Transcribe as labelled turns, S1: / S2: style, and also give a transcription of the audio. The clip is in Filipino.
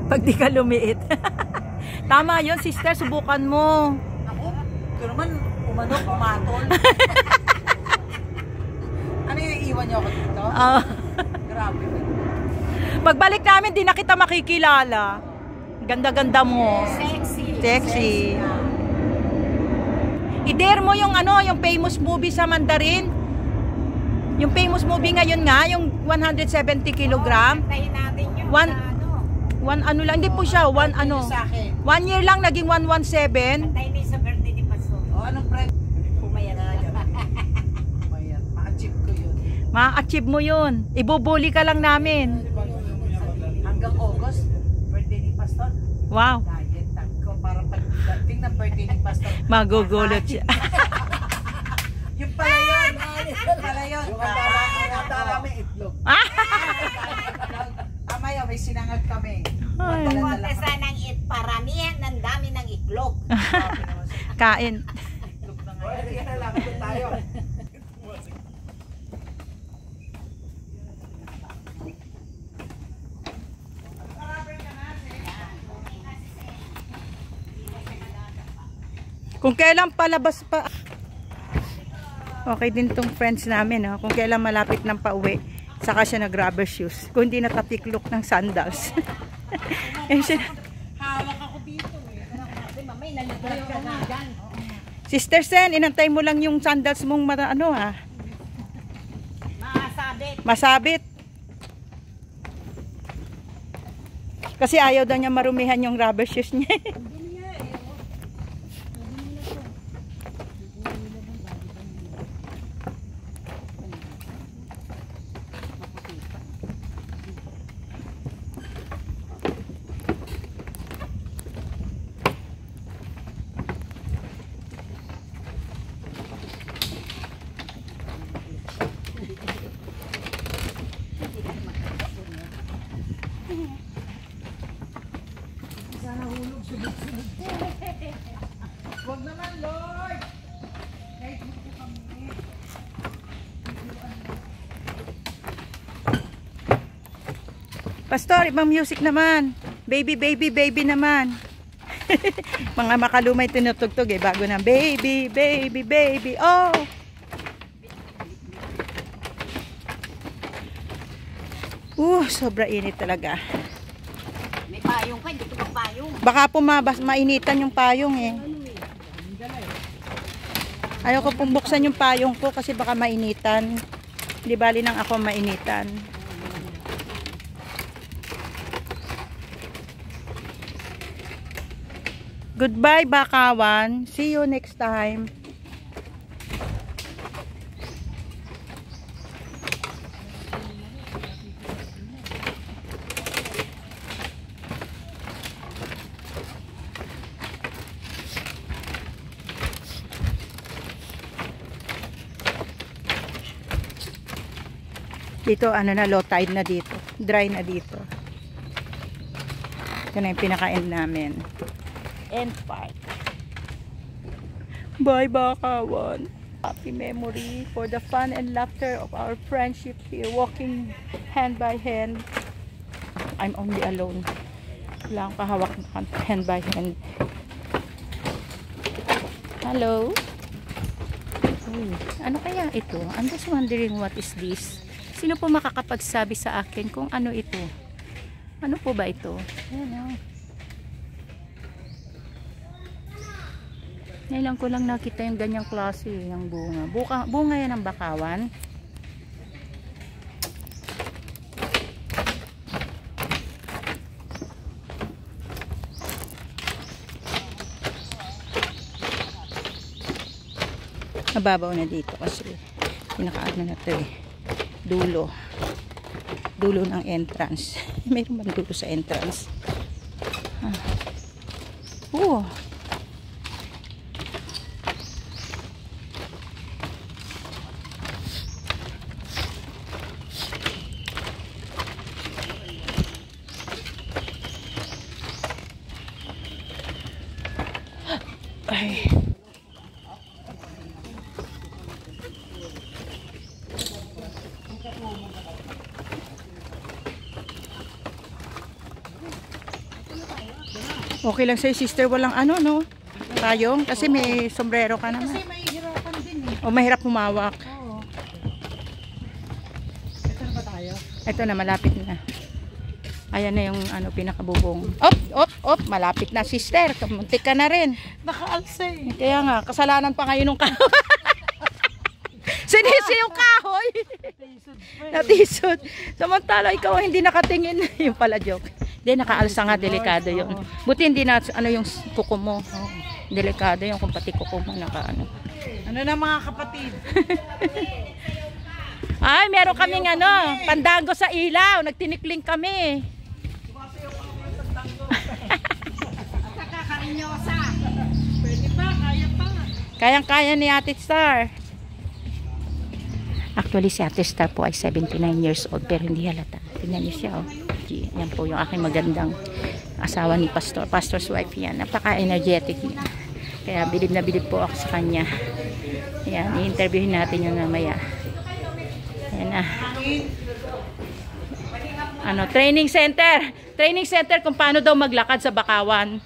S1: Pag di ka lumiit. Tama yun, sister. Subukan mo.
S2: Ako, pero naman, umatol. Ano yung iwan niyo ako dito? Grabe.
S1: Pagbalik namin, di na kita makikilala. Ganda-ganda mo. Sexy. I-dare mo yung yung famous movie sa Mandarin. Yung famous movie ngayon nga, yung 170 kilogram.
S3: Tayo natin yung
S1: One ano lang, hindi po siya, 1 year lang naging 117.
S3: tayo ni sa birthday ni Pastor.
S2: Anong price?
S3: Pumaya na lang.
S2: Pumaya. Ma-achieve ko yun.
S1: Ma-achieve mo yun. Ibubuli ka lang namin.
S2: Hanggang August, birthday ni Pastor.
S1: Wow.
S2: Diet ko para pagdating ng birthday ni Pastor.
S1: Magugulot siya.
S2: Yung pala yun. Pala yun. Yung akala may itlog. Mamaya may sinangag kami.
S3: Kontesa ng paramihan ng dami ng itlog.
S1: Kain.
S2: Itlog na nga. Kaya na lang. Ito tayo.
S1: Kung kailan palabas pa. Okay din tong friends namin. Kung kailan malapit ng pauwi. Saka siya nag-rubber shoes. Kung hindi natapiklok ng sandals.
S3: Hawak ako dito mamay, nalaglag ka na dyan.
S1: Sister Sen, inantay mo lang yung sandals mong masabit. Kasi ayaw daw niya marumihan yung rubber shoes niya.
S2: Huwag naman, Lord! Kahit dito kami.
S1: Pastor, ibang music naman. Baby naman. Mga makalumay tinutugtog bago na baby. Oh! Sobra init talaga.
S3: May payong pa, hindi ko payong.
S1: Baka po mainitan yung payong Ayaw ko pong buksan yung payong ko kasi baka mainitan. Di bali nang ako mainitan. Goodbye, Bakawan. See you next time. Dito, low tide na dito. Dry na dito. Ito na yung pinaka-end namin. End part. Bye, Bakawan. Happy memory for the fun and laughter of our friendship here. Walking hand by hand. I'm only alone. Wala akong kahawak na hand by hand. Hello? Uy, ano kaya ito? I'm just wondering what is this? Sino po makakapagsabi sa akin kung ano ito? Ano po ba ito? Ayan. Ngayon ko lang nakita yung ganyang klase ng bunga. Bunga yan ng bakawan. Mababaw na dito kasi pinakaano na ito dulo ng entrance. Mayroon man dulo sa entrance. Ay. Okay lang sa'yo, sister, walang ano, no? Tayong, kasi may sombrero ka naman.
S2: Kasi mahihirapan din eh.
S1: O mahirap humawak.
S2: Oo. Ito na ba tayo?
S1: Ito na, malapit na. Ayan na yung ano, pinakabubong. Op, malapit na, sister. Muntik ka na rin.
S2: Nakaalsa eh.
S1: Kaya nga, kasalanan pa ngayon ng kahoy. Sinisi yung kahoy. Natisod. Samantala, ikaw hindi nakatingin. Yung pala joke. Hindi, nakaalsa nga, delikado yun. Buti hindi na, ano yung kuko mo. Delikado yung kung pati kuko mo naka ano.
S2: Ano na mga kapatid?
S1: Ay, meron kaming ano, pandango sa ilaw. Nagtinikling kami.
S3: Kakarinyosa.
S2: Pwede pa, kaya pa.
S1: Kayang-kaya ni Ate Star. Actually, si Ate Star po ay 79 years old pero hindi halata. Tingnan niyo siya, oh. Yan po yung aking magandang asawa ni Pastor. Pastor's wife yan. Napaka-energetic niya. Kaya bilib na bilib po ako sa kanya. Ayan, i-interviewin natin yung mamaya. Ayan na. Ano, training center. Training center kung paano daw maglakad sa Bakawan.